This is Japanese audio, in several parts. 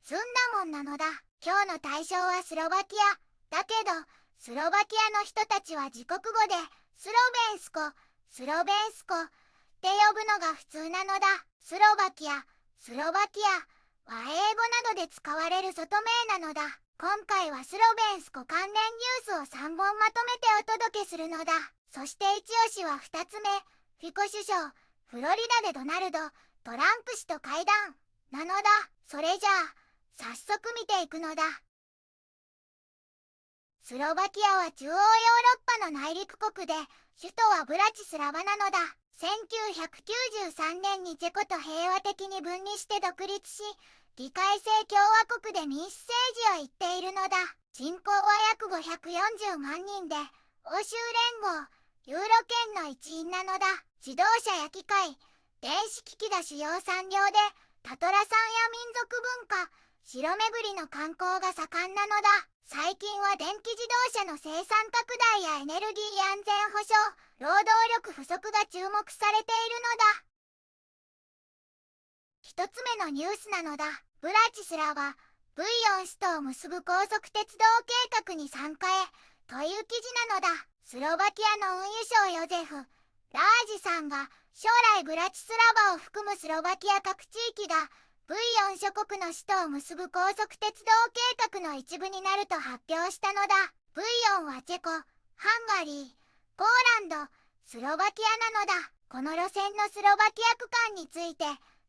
済んだもんなのだ。今日の対象はスロバキア。だけど、スロバキアの人たちは自国語で、スロベンスコって呼ぶのが普通なのだ。スロバキアは英語などで使われる外名なのだ。今回はスロベンスコ関連ニュースを3本まとめてお届けするのだ。そして一押しは2つ目、フィコ首相、フロリダでドナルド・トランプ氏と会談なのだ。それじゃあ、早速見ていくのだ。スロバキアは中央ヨーロッパの内陸国で、首都はブラチスラバなのだ。1993年にチェコと平和的に分離して独立し、議会制共和国で民主政治を言っているのだ。人口は約540万人で、欧州連合、ユーロ圏の一員なのだ。自動車や機械、電子機器が主要産業で、タトラ産や民族文化、城巡りの観光が盛んなのだ。最近は電気自動車の生産拡大やエネルギー安全保障、労働力不足が注目されているのだ。一つ目のニュースなのだ。ブラチスラバ、V4 首都を結ぶ高速鉄道計画に参加へ、という記事なのだ。スロバキアの運輸相ヨゼフ・ラージさんが、将来ブラチスラバを含むスロバキア各地域が、V4 諸国の首都を結ぶ高速鉄道計画の一部になると発表したのだ。V4 はチェコ、ハンガリー、ポーランド、スロバキアなのだ。この路線のスロバキア区間について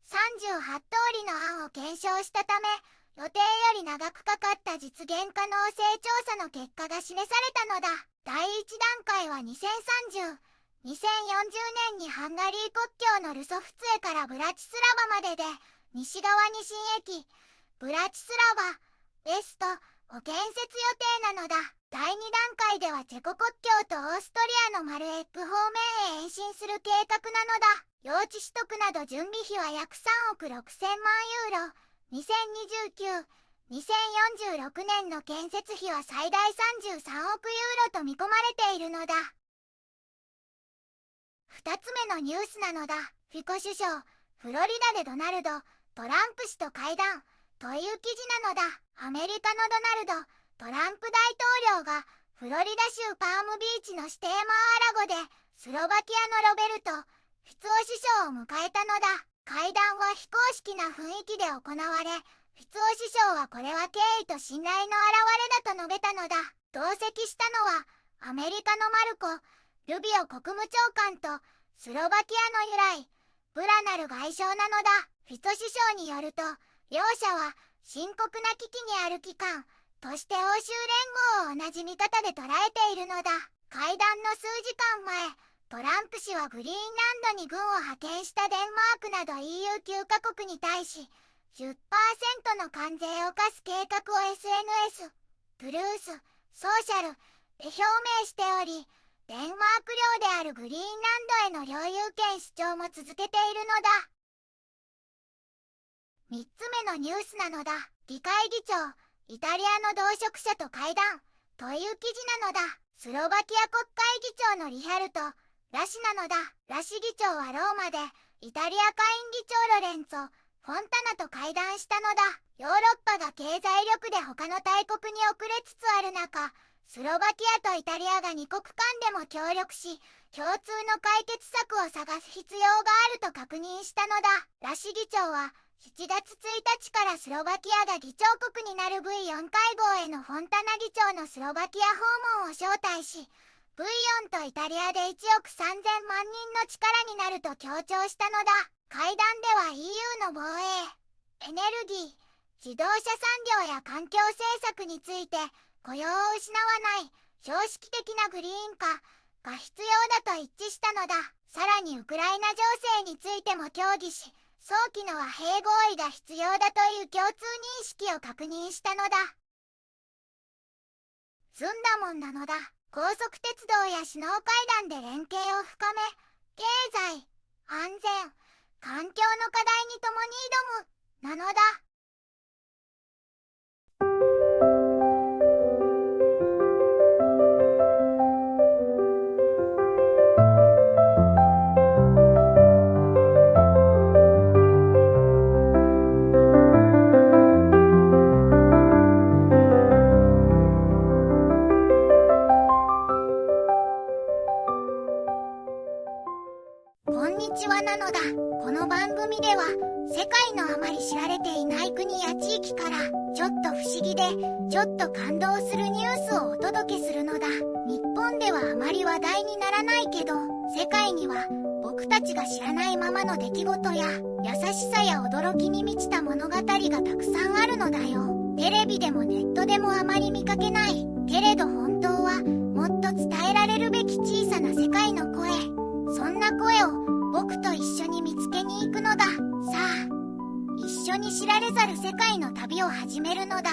38通りの案を検証したため、予定より長くかかった実現可能性調査の結果が示されたのだ。第1段階は2030、2040年にハンガリー国境のルソフツェからブラチスラバまでで、西側に新駅、ブラチスラバ、ウェストを建設予定なのだ。第2段階ではチェコ国境とオーストリアのマルエップ方面へ延伸する計画なのだ。用地取得など準備費は約3億6,000万ユーロ。2029、2046年の建設費は最大33億ユーロと見込まれているのだ。2つ目のニュースなのだ。フィコ首相、フロリダでドナルド・トランプ氏と会談という記事なのだ。アメリカのドナルド・トランプ大統領がフロリダ州パームビーチの指定マーラゴでスロバキアのロベルト・フィツオ首相を迎えたのだ。会談は非公式な雰囲気で行われ、フィツオ首相はこれは敬意と信頼の表れだと述べたのだ。同席したのはアメリカのマルコ・ルビオ国務長官とスロバキアの由来、ブラナル外相なのだ。フィツォ首相によると、両者は深刻な危機にある機関として欧州連合を同じ見方で捉えているのだ。会談の数時間前、トランプ氏はグリーンランドに軍を派遣したデンマークなど EU9 カ国に対し、10% の関税を課す計画を SNS、ブルース、ソーシャルで表明しており、デンマーク領であるグリーンランドへの領有権主張も続けているのだ。3つ目のニュースなのだ。議会議長、イタリアの同職者と会談という記事なのだ。スロバキア国会議長のリハルト・ラシなのだ。ラシ議長はローマでイタリア下院議長ロレンツォ・フォンタナと会談したのだ。ヨーロッパが経済力で他の大国に遅れつつある中、スロバキアとイタリアが2国間でも協力し、共通の解決策を探す必要があると確認したのだ。ラシ議長は7月1日からスロバキアが議長国になる V4 会合へのフォンタナ議長のスロバキア訪問を招待し、V4 とイタリアで1億3,000万人の力になると強調したのだ。会談では EU の防衛、エネルギー、自動車産業や環境政策について雇用を失わない常識的なグリーン化が必要だと一致したのだ。さらにウクライナ情勢についても協議し、早期の和平合意が必要だという共通認識を確認したのだ。済んだもんなのだ。高速鉄道や首脳会談で連携を深め、経済、安全、環境の課題に共に挑む、なのだ。世界のあまり知られていない国や地域からちょっと不思議でちょっと感動するニュースをお届けするのだ。日本ではあまり話題にならないけど、世界には僕たちが知らないままの出来事や優しさや驚きに満ちた物語がたくさんあるのだよ。テレビでもネットでもあまり見かけないけれど本当はもっと伝えられるべき小さな世界の声、そんな声を僕と一緒に見つけに行くのだ。さあ、一緒に知られざる世界の旅を始めるのだ。